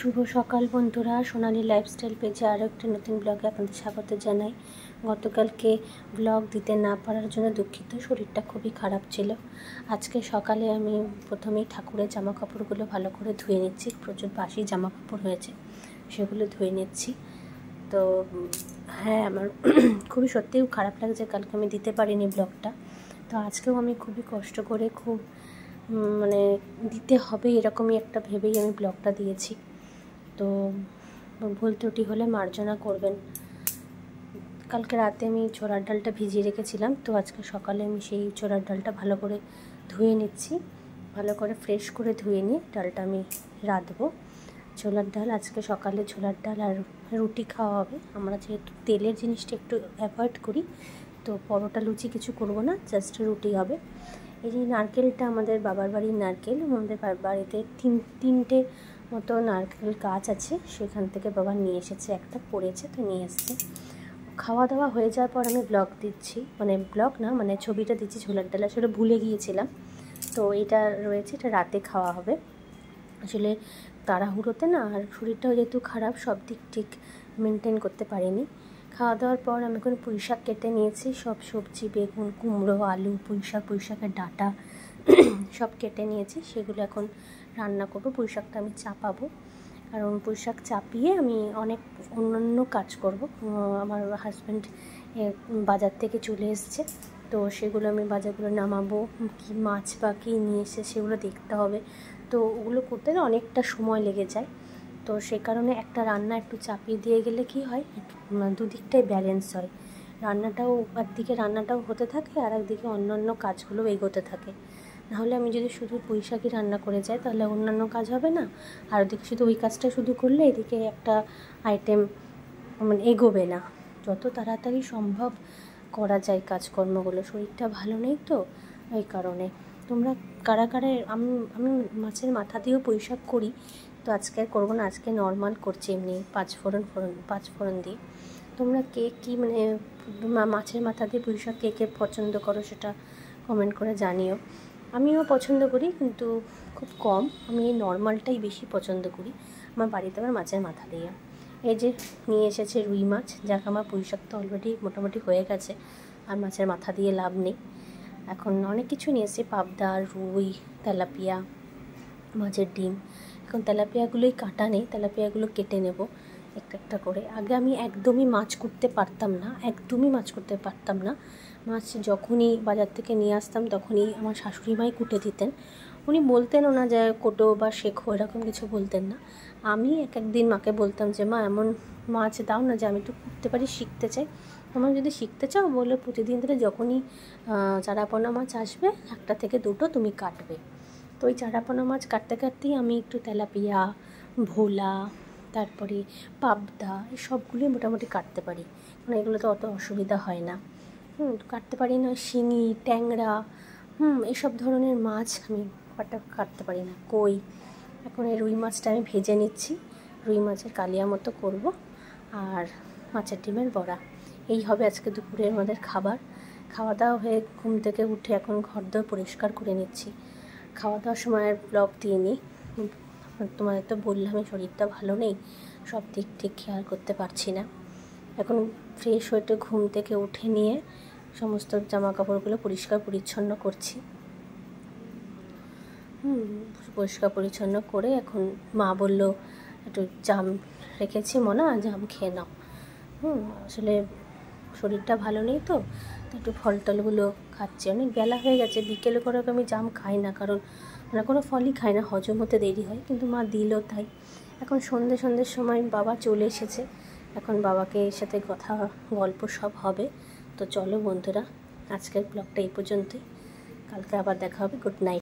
শুভ সকাল বন্ধুরা, সোনালী লাইফস্টাইল পেজে আরও একটি নতুন ব্লগে আপনাদের স্বাগত জানাই। গতকালকে ব্লগ দিতে না পারার জন্য দুঃখিত, শরীরটা খুবই খারাপ ছিল। আজকে সকালে আমি প্রথমেই ঠাকুরের জামা কাপড়গুলো ভালো করে ধুয়ে নিচ্ছি। প্রচুর বাসি জামা কাপড় হয়েছে, সেগুলো ধুয়ে নিচ্ছি। তো হ্যাঁ, আমার খুবই সত্যিই খারাপ লাগছে, কালকে আমি দিতে পারিনি ব্লগটা। তো আজকেও আমি খুবই কষ্ট করে দিতে হবে এরকমই একটা ভেবেই আমি ব্লগটা দিয়েছি। তো ভুল ত্রুটি হলে মার্জনা করবেন। কালকে রাতে আমি ছোলার ডালটা ভিজিয়ে রেখেছিলাম, তো আজকে সকালে আমি সেই ছোলার ডালটা ভালো করে ধুয়ে নিচ্ছি। ভালো করে ফ্রেশ করে ধুয়ে নিয়ে ডালটা আমি রাঁধবো। ছোলার ডাল আজকে সকালে ছোলার ডাল আর রুটি খাওয়া হবে। আমরা যেহেতু তেলের জিনিসটা একটু অ্যাভয়েড করি, তো পরোটা লুচি কিছু করব না, জাস্ট রুটি হবে। এই যে নারকেলটা আমাদের বাবার বাড়ির নারকেল, আমাদের বাড়িতে তিনটে মতো নারকেল গাছ আছে, সেখান থেকে বাবা নিয়ে এসেছে, একটা পড়েছে তো নিয়ে এসছে। খাওয়া দাওয়া হয়ে যাওয়ার পর আমি ব্লগ দিচ্ছি, ছবিটা দিচ্ছি ছোলার ডাল। আসলে ভুলে গিয়েছিলাম, তো এটা রয়েছে, এটা রাতে খাওয়া হবে। আসলে তাড়াহুড়োতে না, আর শরীরটাও যেহেতু খারাপ, সব দিক ঠিক মেনটেন করতে পারিনি। খাওয়া দাওয়ার পর আমি এখন পুঁইশাক কেটে নিয়েছি, সব সবজি, বেগুন, কুমড়ো, আলু, পুঁইশাকের ডাঁটা সব কেটে নিয়েছি। সেগুলো এখন রান্না করব। পুঁইশাকটা আমি চাপাবো, কারণ পুঁইশাক চাপিয়ে আমি অনেক অন্যান্য কাজ করব। আমার হাজব্যান্ড বাজার থেকে চলে এসছে, তো সেগুলো আমি বাজারগুলো নামাবো, কি মাছ বা কী নিয়ে এসে সেগুলো দেখতে হবে। তো ওগুলো করতে অনেকটা সময় লেগে যায়। তো সে কারণে একটা রান্না একটু চাপিয়ে দিয়ে গেলে কি হয়, দুদিকটাই ব্যালেন্স হয়। একদিকে রান্নাটাও হতে থাকে, আর একদিকে অন্যান্য কাজগুলো এগোতে থাকে। নাহলে আমি যদি শুধু পুঁইশাকই রান্না করে যাই, তাহলে অন্যান্য কাজ হবে না। আর ওদিকে শুধু ওই কাজটা শুধু করলে এদিকে একটা আইটেম এগোবে না। যত তাড়াতাড়ি সম্ভব করা যায় কাজকর্মগুলো। শরীরটা ভালো নেই তো, এই কারণে। তোমরা কারা আমি মাছের মাথা দিয়েও পুঁইশাক করি, তো আজকে আর করবো না, আজকে নর্মাল করছি, এমনি পাঁচ ফোড়ন দিয়ে। তোমরা কে কী মাছের মাথা দিয়ে পুঁইশাক কে পছন্দ করো সেটা কমেন্ট করে জানিও। আমিও পছন্দ করি, কিন্তু খুব কম। আমি এই নর্মালটাই বেশি পছন্দ করি। আমার বাড়িতে আবার মাছের মাথা দিয়ে। এই যে নিয়ে এসেছে রুই মাছ, যাক আমার পুঁইশাক তো অলরেডি মোটামুটি হয়ে গেছে, আর মাছের মাথা দিয়ে লাভ নেই। এখন অনেক কিছু নিয়ে এসেছে, পাবদা, রুই, তেলাপিয়া, মাছের ডিম। এখন তেলাপিয়াগুলোই কাটা নেই, তেলাপিয়াগুলো কেটে নেব একটা করে। আগে আমি একদমই মাছ করতে পারতাম না। মাছ যখনই বাজার থেকে নিয়ে আসতাম, তখনই আমার শাশুড়ি মাই কুটে দিতেন। উনি বলতেনও না যে কোটো বা শেখো, এরকম কিছু বলতেন না। আমি একদিন মাকে বলতাম যে মা, এমন মাছ দাও না যে আমি একটু কুটতে পারি, শিখতে চাই। তোমরা যদি শিখতে চাও বলে প্রতিদিন ধরে যখনই চারাপোনা মাছ আসবে, একটা থেকে দুটো তুমি কাটবে। তো ওই চারাপোনা মাছ কাটতেই আমি একটু তেলাপিয়া, ভোলা, তারপরে পাবদা, এই সবগুলোই মোটামুটি কাটতে পারি, কারণ এগুলো তো অত অসুবিধা হয় না। কাটতে পারি না শিঙি, ট্যাংরা, এইসব ধরনের মাছ আমি কাটতে পারি না। কই, এখন এই রুই মাছটা আমি ভেজে নিচ্ছি। রুই মাছের কালিয়া মতো করব, আর মাছের ডিমের বড়া। এই হবে আজকে দুপুরে আমাদের খাবার। খাওয়া দাওয়া হয়ে ঘুম থেকে উঠে এখন ঘরদোর পরিষ্কার করে নিচ্ছি। খাওয়া দাওয়ার সময় আর ব্লগ দিয়ে নিই। তোমাদের তো বললামই শরীরটা ভালো নেই, সব দিক ঠিক খেয়াল করতে পারছি না। এখন ফ্রেশ হয়ে ঘুম থেকে উঠে নিয়ে সমস্ত জামা কাপড়গুলো পরিষ্কার পরিচ্ছন্ন করছি। পরিষ্কার পরিচ্ছন্ন করে এখন মা বলল একটু জাম রেখেছি, মোনা জাম খেয়ে নাও। আসলে শরীরটা ভালো নেই তো একটু ফল টলগুলো খাচ্ছি। অনেক বেলা হয়ে গেছে, বিকেলে করে আমি জাম খাই না, কারণ কোনো ফলই খাই না, হজম হতে দেরি হয়, কিন্তু মা দিল তাই। এখন সন্ধ্যের সময় বাবা চলে এসেছে, এখন বাবাকে এর সাথে কথা গল্প সব হবে। তো চলো বন্ধুরা, আজকের ব্লগটা এই পর্যন্তই, কালকে আবার দেখা হবে। Good night.